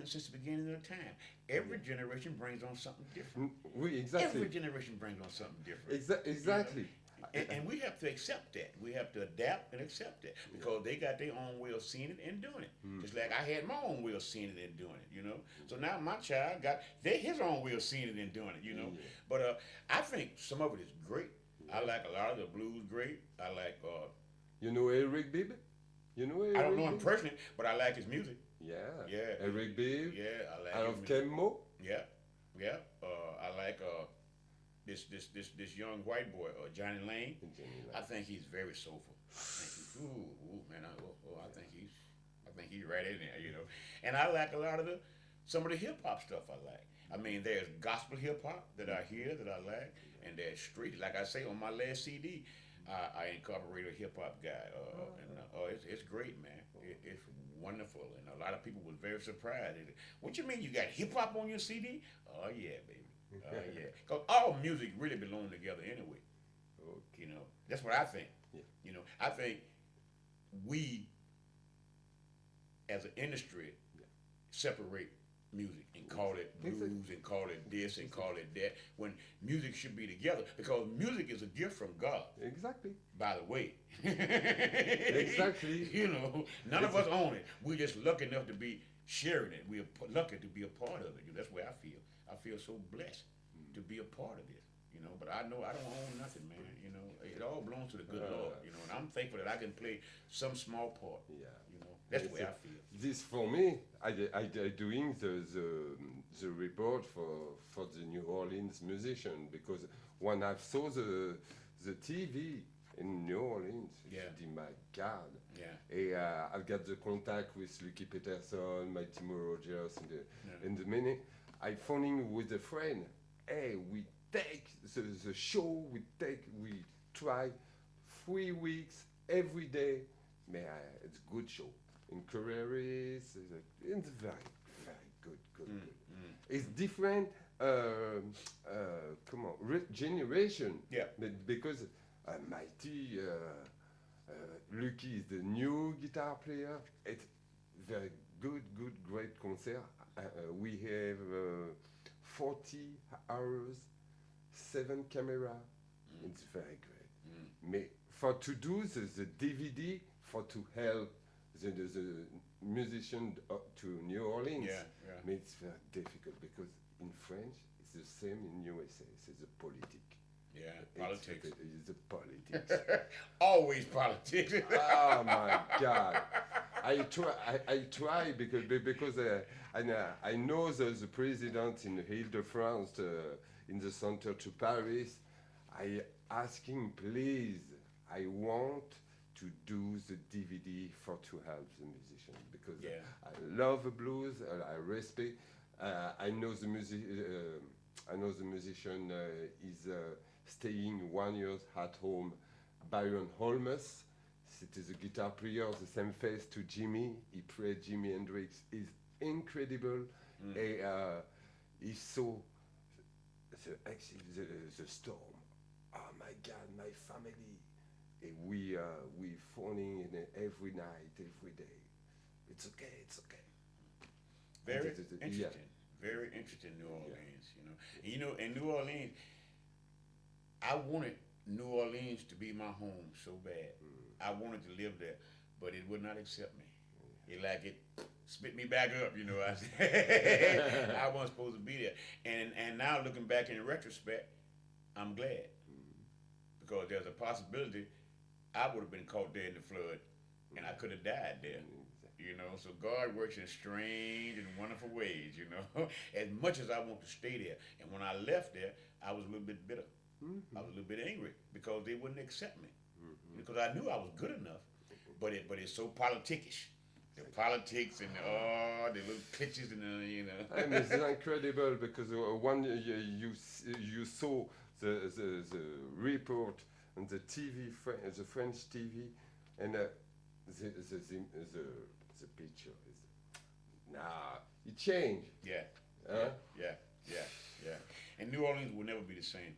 since the beginning of time. Every generation brings on something different. Oui, exactly. Every generation brings on something different. Exactly. And we have to accept that. We have to adapt and accept that because they got their own way of seeing it and doing it. Just like I had my own way of seeing it and doing it, you know. So now my child got his own way of seeing it and doing it, you know. But I think some of it is great. I like a lot of the blues great. I like You know Eric Bibb? You know Eric I don't know him Bibb? personally, but I like his music. Yeah. Yeah. Eric Bibb. Yeah, I like Out his of music. Kemmo. Yeah, yeah. I like this young white boy, Johnny Lane. I think he's very soulful. I think man, I think he's right in there, you know. And I like a lot of some of the hip hop stuff I like. I mean, there's gospel hip hop that I hear that I like, and there's street. Like I say on my last CD, I incorporated a hip hop guy, it's great, man. It's wonderful, and a lot of people was very surprised. What you mean you got hip hop on your CD? Oh yeah, baby. Yeah, because all music really belong together anyway. Okay. You know, that's what I think. Yeah. You know, I think we, as an industry, separate music and call it blues and call it this and call it that when music should be together because music is a gift from God. Exactly. By the way. Exactly. You know, none of us own it. We're just lucky enough to be sharing it. We're lucky to be a part of it. That's the way I feel. I feel so blessed to be a part of this. You know, but I know I don't own nothing, man. You know, it all belongs to the good Lord. You know, and I'm thankful that I can play some small part. Yeah. You know, that's the way I feel. This for me, I doing the report for the New Orleans musician because when I saw the TV in New Orleans, Yeah. I said, my God. Yeah. I've got the contact with Lucky Peterson, Mighty Rogers, Yeah. and the minute I phoned in with a friend. Hey, we take the show. We try 3 weeks every day. Man, it's a good show. In careers, it's very, very good. It's different. Come on, generation. Yeah. Because Mighty, Lucky is the new guitar player. It's very good, great concert. We have 40 hours, 7 camera. It's very great. For to do the DVD, for to help the musician to New Orleans, it's very difficult because in French it's the same in USA. It's a politic. Yeah, politics. It's a politics. Always politics. Oh my God! I try because I know the president in Ile-de-France in the center to Paris. I ask him, please. I want to do the DVD for to help the musician because I love the blues. I respect. I know the music. I know the musician is staying 1 year at home. Byron Holmes. It is a guitar player, the same face to Jimmy. He played Jimi Hendrix. Is incredible. He saw the storm. Oh my God, my family. We phoning in every night, every day. It's okay. Very interesting. Very interesting, New Orleans. You know, in New Orleans, I wanted New Orleans to be my home so bad. I wanted to live there, but it would not accept me. It spit me back up, you know. I wasn't supposed to be there. And now looking back in retrospect, I'm glad. Because there's a possibility I would have been caught there in the flood and I could have died there. You know, so God works in strange and wonderful ways, you know. As much as I want to stay there. And when I left there, I was a little bit bitter. I was a little bit angry because they wouldn't accept me. Because I knew I was good enough. But it's so politickish. The politics and the little pitches and you know. And it's incredible because when you saw the report on the TV, the French TV, and the picture is it changed. Yeah. And New Orleans will never be the same.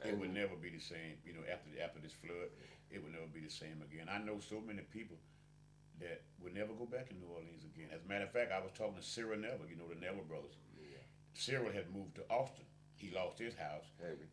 It would never be the same. You know, after this flood, it would never be the same again. I know so many people that will never go back to New Orleans again. As a matter of fact, I was talking to Cyril Neville, you know, the Neville brothers. Yeah. Cyril had moved to Austin. He lost his house. Heavy.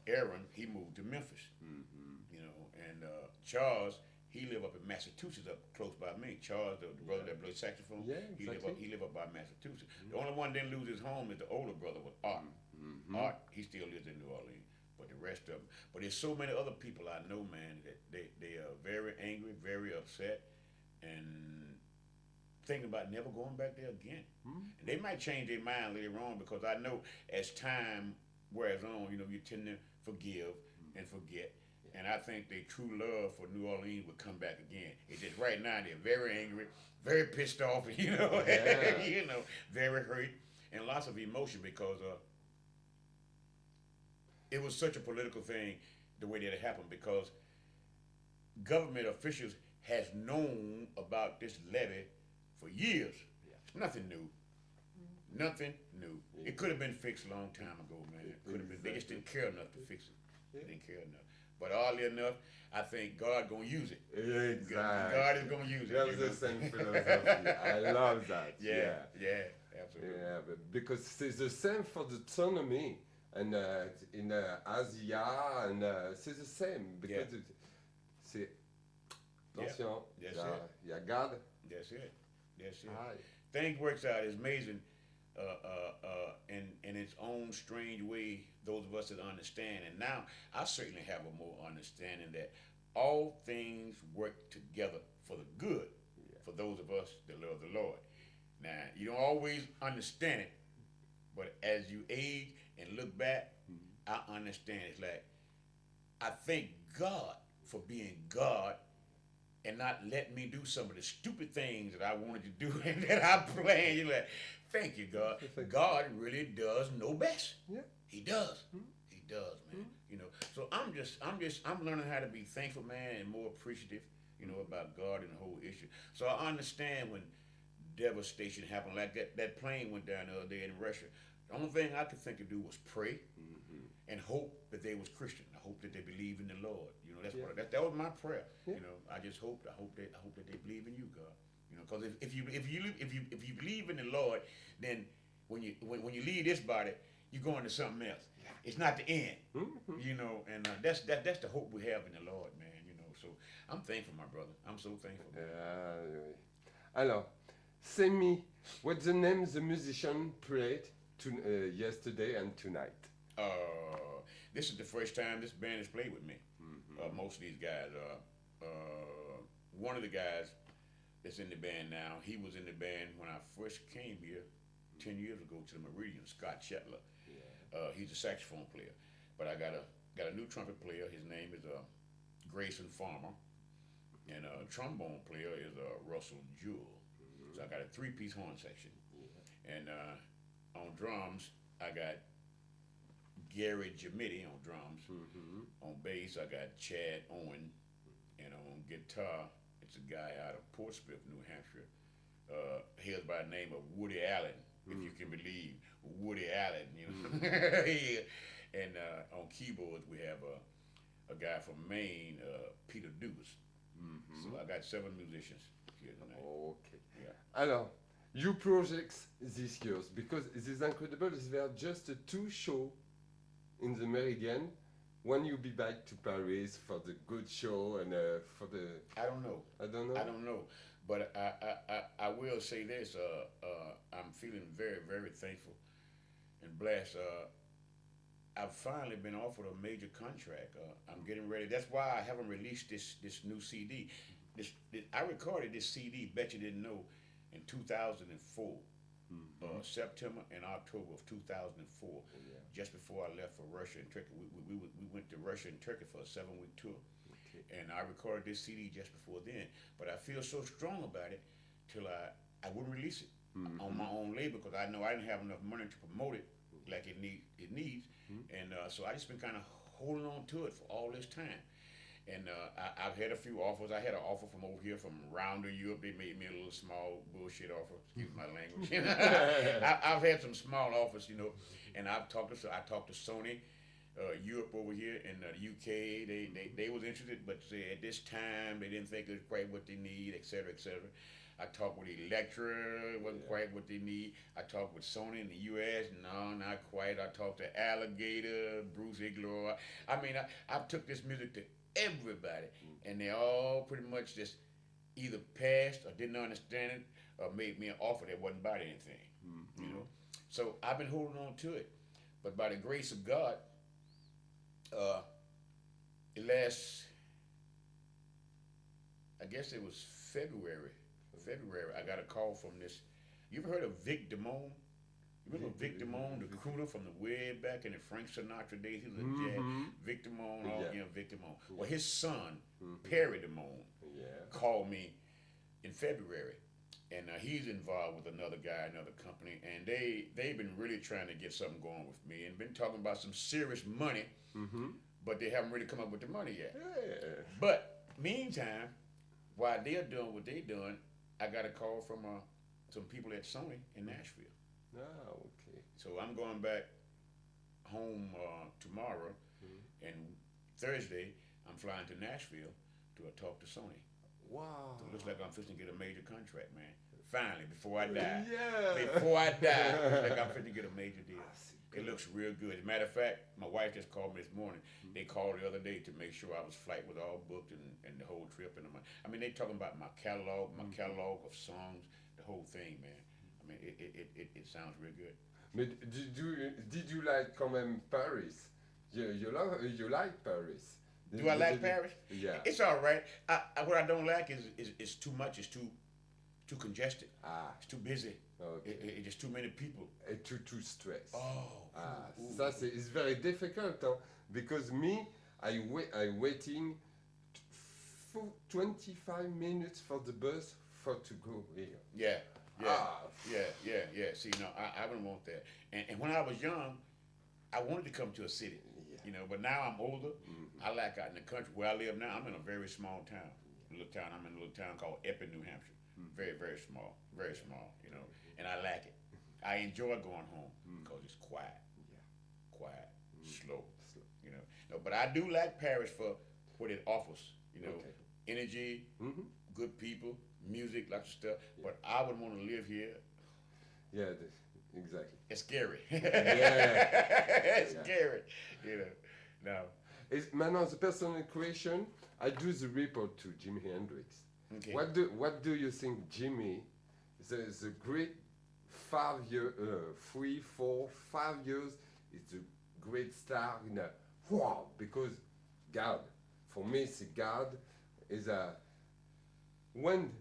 Aaron, he moved to Memphis. You know, and Charles, he lived up in Massachusetts, up close by me. Charles, the brother that plays saxophone, Yeah, he exactly. lived up by Massachusetts. The only one that didn't lose his home is the older brother was Art. Art, he still lives in New Orleans, but the rest of them. But there's so many other people I know, man, that they are very angry, very upset, and thinking about never going back there again. And they might change their mind later on, because I know as time wears on, you know, you tend to forgive and forget. And I think their true love for New Orleans would come back again. It's just right now they're very angry, very pissed off, you know, you know, very hurt, and lots of emotion, because it was such a political thing the way that it happened, because government officials has known about this levy for years. It's nothing new. Nothing new. It could have been fixed a long time ago, man. It could have been. They just didn't care enough to fix it. They didn't care enough. But oddly enough, I think God gonna use it. Exactly. God is gonna use it. That was the same philosophy. I love that. Yeah, absolutely. Yeah, but because it's the same for the autonomy and in Asia, and it's the same, because c'est attention, il y a God. That's it. Aye. Things works out. It's amazing. In its own strange way, those of us that understand, and now I certainly have a more understanding that all things work together for the good for those of us that love the Lord. Now, you don't always understand it, but as you age and look back, I understand. It's like, I thank God for being God and not letting me do some of the stupid things that I wanted to do and that I planned. You're like, thank you, God. God really does know best. Yeah. He does. He does, man. You know. So I'm learning how to be thankful, man, and more appreciative, you know, about God and the whole issue. So I understand when devastation happened, like that plane went down the other day in Russia. The only thing I could think to do was pray and hope that they was Christian. I hope that they believe in the Lord. You know, that was my prayer. You know, I just hope that they believe in you, God. You know, because if you believe in the Lord, then when you leave this body, you're going to something else. It's not the end. You know, and that's the hope we have in the Lord, man. You know, so I'm thankful, my brother. I'm so thankful. Alors, say me, what's the name the musician played yesterday and tonight? This is the first time this band has played with me. Most of these guys. One of the guys that's in the band now, he was in the band when I first came here 10 years ago to the Meridian, Scott Chitlin. He's a saxophone player. But I got a new trumpet player. His name is Grayson Farmer. And a trombone player is Russell Jewell. So I got a three-piece horn section. And on drums, I got Gary Jamiti on drums. On bass, I got Chad Owen. And on guitar, it's a guy out of Portsmouth, New Hampshire. Hails by the name of Woody Allen, if you can believe. Woody Allen, you know. And on keyboards, we have a guy from Maine, Peter Dubas. So I got 7 musicians here tonight. Okay. Yeah. Alors, you projects this year, because it is incredible, there are just 2 shows in the Meridian. When you be back to Paris for the good show and for the... I don't know. I don't know. But I will say this, I'm feeling very, very thankful and blessed. I've finally been offered a major contract. I'm getting ready. That's why I haven't released this new CD. I recorded this CD, bet you didn't know, in 2004. September and October of 2004, just before I left for Russia and Turkey. We went to Russia and Turkey for a 7-week tour. And I recorded this CD just before then. But I feel so strong about it till I wouldn't release it on my own label, because I know I didn't have enough money to promote it like it needs. And so I just been kind of holding on to it for all this time. And I've had a few offers. I had an offer from over here from Rounder Europe. They made me a little small bullshit offer. Excuse my language. I've had some small offers, you know. And I talked to Sony. Europe over here and the UK. They was interested, but say at this time they didn't think it was quite what they need, et cetera, et cetera. I talked with Electra, wasn't quite what they need. I talked with Sony in the U.S., no, not quite. I talked to Alligator, Bruce Igloo. I mean, I took this music to everybody, and they all pretty much just either passed or didn't understand it or made me an offer that wasn't about anything, you know. So I've been holding on to it, but by the grace of God, I guess it was February, I got a call from this. You ever heard of Vic Damone? You remember Vic Damone, the crooner from the way back in the Frank Sinatra days? He was a jazz. Vic Damone, Vic Damone. Well, his son, Perry Damone, called me in February. And he's involved with another guy, another company, and they've been really trying to get something going with me and been talking about some serious money, but they haven't really come up with the money yet. But meantime, while they're doing what they're doing, I got a call from some people at Sony in Nashville. Ah, okay. So I'm going back home tomorrow, and Thursday I'm flying to Nashville to talk to Sony. Wow. So it looks like I'm fixing to get a major contract, man. Finally, before I die. Yeah. Before I die, it looks like I'm fixing to get a major deal. It looks real good. As a matter of fact, my wife just called me this morning. They called the other day to make sure I was flight was all booked and the whole trip. And I mean, they talking about my catalog of songs, the whole thing, man. I mean, it sounds real good. But did you like quand même Paris? You like Paris? Do I like Paris? Yeah. It's all right. What I don't like is too much. It's too congested. It's too busy. Okay. It's just too many people. Too stress. Oh. It's very difficult because I waiting for 25 minutes for the bus to go here. Yeah. See, no, I wouldn't want that. And when I was young, I wanted to come to a city, you know. But now I'm older. I like out in the country where I live now. I'm in a very small town. I'm in a little town called Epping, New Hampshire. Very, very small, you know. And I like it. I enjoy going home because it's quiet, slow, you know. No, but I do like Paris for what it offers, you know, energy, good people, music, lots of stuff. But I would want to live here. Yeah, exactly. It's scary. Yeah. It's scary, you know. No. Maintenant, the personal question, I do the report to Jimi Hendrix. Okay. What do you think, Jimmy, the great 5 years, 3, 4, 5 years, is a great star in a wow, because God, for me, it's God is when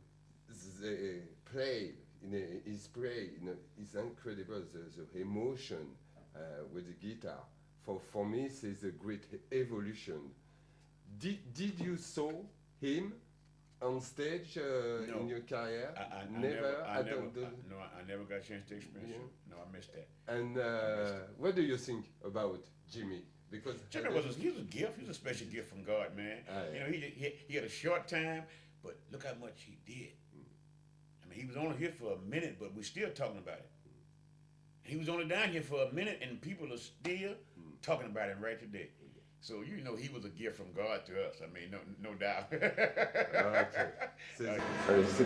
they play it's incredible, the emotion with the guitar. For me, it's a great evolution. Did you saw him on stage No. in your career? I never got a chance to experience it. No, I missed that. And what do you think about Jimmy? Because Jimmy he was a gift. He was a special gift from God, man. You know, he had a short time, but look how much he did. I mean, he was only here for a minute, but we're still talking about it. He was only down here for a minute, and people are still talking about him right today. So, you know, he was a gift from God to us. I mean, no doubt. Ok. Allez, c'est parti.